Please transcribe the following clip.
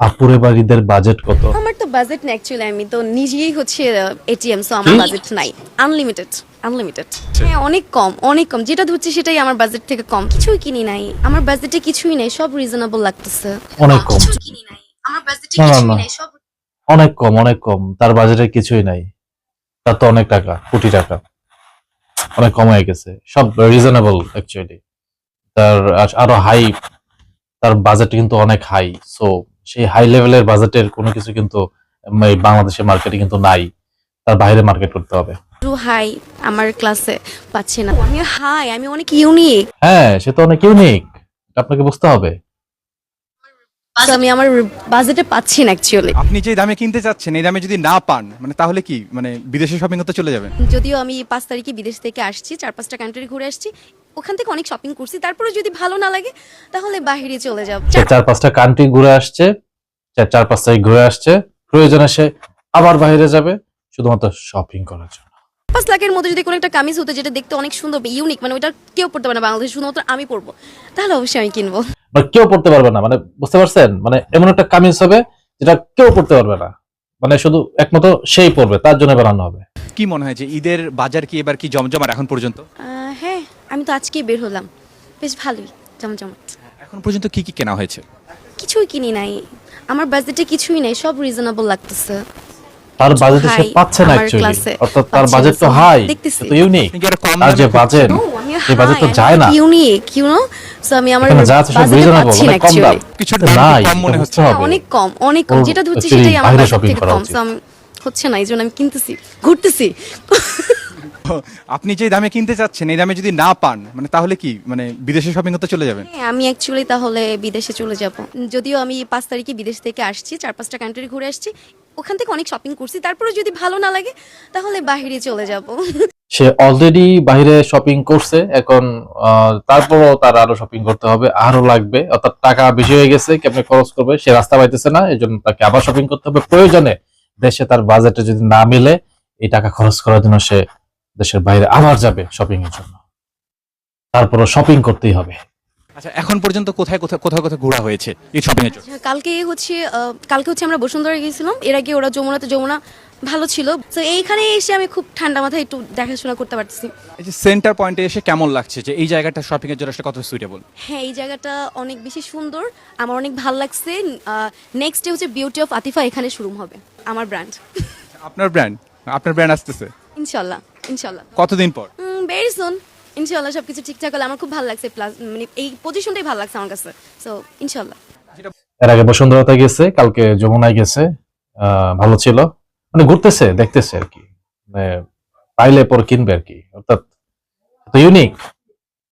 আপুরে বাড়িদের budget কত? আমার তো বাজেট না অ্যাকচুয়ালি, আমি তো নিজেই হচ্ছে এটিএম, সো আমার বাজেট নাই। Unlimited unlimited. হ্যাঁ, অনেক কম অনেক কম, যেটা ধরছি সেটাই আমার বাজেট থেকে কম। কিছুই কিনি নাই, আমার বাজেটে কিছুই নাই, সব রিজনেবল লাগতেছে। অনেক কম। কিছুই কিনি নাই, আমার বাজেটে না, না, কিছুই না। নাই, সব অনেক কম, অনেক কম। তার বাজেটে কিছুই নাই। তার তো অনেক টাকা, কোটি টাকা। অনেক কম হয়ে গেছে। সব রিজনেবল অ্যাকচুয়ালি। তার আরো হাই, তার বাজেট কিন্তু অনেক হাই। সো সেই হাই লেভেলের বাজেটের কোনো কিছু কিন্তু এই বাংলাদেশের মার্কেটে কিন্তু নাই। তার বাইরে মার্কেট করতে হবে। টু হাই আমার ক্লাসে পাচ্ছি না। আমি হাই, আমি অনেক ইউনিক। হ্যাঁ, সে তো অনেক ইউনিক। আপনাকে বুঝতে হবে। আমি আমার বাজেটে পাচ্ছি না অ্যাকচুয়ালি। আপনি যে দামে কিনতে চাচ্ছেন এই দামে যদি না পান মানে তাহলে কি মানে বিদেশে শপিং করতে চলে যাবেন? যদিও আমি 5 তারিখে বিদেশ থেকে আসছি, 4-5টা কান্ট্রি ঘুরে আসছি, ওখান থেকে অনেক শপিং করছি, তারপরে যদি ভালো না লাগে তাহলে বাইরে চলে যাব। সে 4-5টা কান্ট্রি ঘুরে আসছে, 4-5 তারিখ ঘুরে আসছে, প্রয়োজনে সে আবার বাইরে যাবে শুধুমাত্র শপিং করার জন্য। 5 লাখের মধ্যে যদি কোনো একটা কামিজ হতো যেটা দেখতে অনেক সুন্দর, ইউনিক, মানে ওটা কেউ পড়তে পারে না বাংলাদেশে, শুধুমাত্র আমি পরবো, তাহলে অবশ্যই আমি কিনবো। মানে কেউ পড়তে পারবে না, মানে বুঝতে পারছেন? মানে এমন একটা কামিজ হবে যেটা কেউ পড়তে পারবে না, মানে শুধু একমাত্র সেই পড়বে, তার জন্য বানানো হবে। কি মনে হয় যে ঈদের বাজার কি এবার কি জমজমার এখন পর্যন্ত? হ্যাঁ, আমি তো আজকেই বের হলাম, বেশ ভালোই জমজমাট। এখন পর্যন্ত কি কি কেনা হয়েছে? কিছুই কিনি নাই, আমার বাজেটে কিছুই নাই, সব রিজনেবল লাগতেছে। তার বাজেটে সে হাই পাচ্ছে না আমার অ্যাকচুয়ালি, ক্লাসে অর্থাৎ তার পাচ্ছি বাজেট না, তো so হাই, দেখতেছি। তো ইউনিক। আপনি কি আরো কম আর যে দামে বাজেট, সেই বাজেট তো যায় না। ইউনিক, ইউ নো, সো আমি আমার এখানে যা আছে সব বাজেটে রিজনেবল, পাচ্ছি না মানে কম দাম। অ্যাকচুয়ালি। কিছুর তো দাম নাই, কম মনে এটা হচ্ছে। বুঝতে হবে। অনেক কম অনেক কম, ওর যেটা ধরছি actually সেটাই আমার বাইরে বাজেট shopping থেকে করা কম, উচিত। সো আমি হচ্ছে না, এই জন্য আমি কিনতেছি, ঘুরতেছি। আপনি যে দামে কিনতে চাচ্ছেন এই দামে যদি না পান মানে তাহলে কি মানে বিদেশে শপিং করতে চলে যাবেন? হ্যাঁ, আমি অ্যাকচুয়ালি তাহলে বিদেশে চলে যাব। যদিও আমি 5 তারিখে বিদেশ থেকে আসছি, 4-5টা কান্ট্রি ঘুরে আসছি, ওখান থেকে অনেক শপিং করছি, তারপরে যদি ভালো না লাগে তাহলে বাইরে চলে যাব। সে অলরেডি বাইরে শপিং করছে, এখন তারপরও তার আরো শপিং করতে হবে, আরো লাগবে, অর্থাৎ টাকা বেশি হয়ে গেছে, কেমনে খরচ করবে সে রাস্তা পাইতেছে না, এই জন্য তাকে আবার শপিং করতে হবে। প্রয়োজনে দেশে তার বাজেটে যদি না মিলে, এই টাকা খরচ করার জন্য সে দেশের বাইরে আবার যাবে শপিং এর জন্য। তারপরও শপিং করতেই হবে। আচ্ছা এখন পর্যন্ত কোথায় কোথায় কোথায় কোথায় ঘোরা হয়েছে এই শপিং এর জন্য? কালকে হচ্ছে আমরা বসুন্ধরা গিয়েছিলাম, এর আগে ওরা যমুনা ভালো ছিল, তো এইখানে এসে আমি খুব ঠান্ডা মাথায় একটু দেখাশোনা করতে পারতেছি। এই যে সেন্টার পয়েন্টে এসে কেমন লাগছে যে এই জায়গাটা শপিং এর জন্য আসলে কত সুইটেবল? হ্যাঁ, এই জায়গাটা অনেক বেশি সুন্দর, আমার অনেক ভালো লাগছে। নেক্সট ডে হচ্ছে বিউটি অফ আতিফা এখানে শুরু হবে, আমার ব্র্যান্ড। আপনার ব্র্যান্ড আসতেছে ইনশাল্লাহ ইনশাল্লাহ, কতদিন পর? ভেরি সুন ইনশাল্লাহ, সবকিছু ঠিকঠাক হলে আমার খুব ভালো লাগছে, প্লাস মানে এই পজিশনটাই ভালো লাগছে আমার কাছে, সো ইনশাল্লাহ। এর আগে বসুন্ধরাতে গেছে, কালকে যমুনায় গেছে, ভালো ছিল। মানে ঘুরতেছে, দেখতেছে আর কি, মানে পাইলে পর কিনবে আর কি, অর্থাৎ ইউনিক।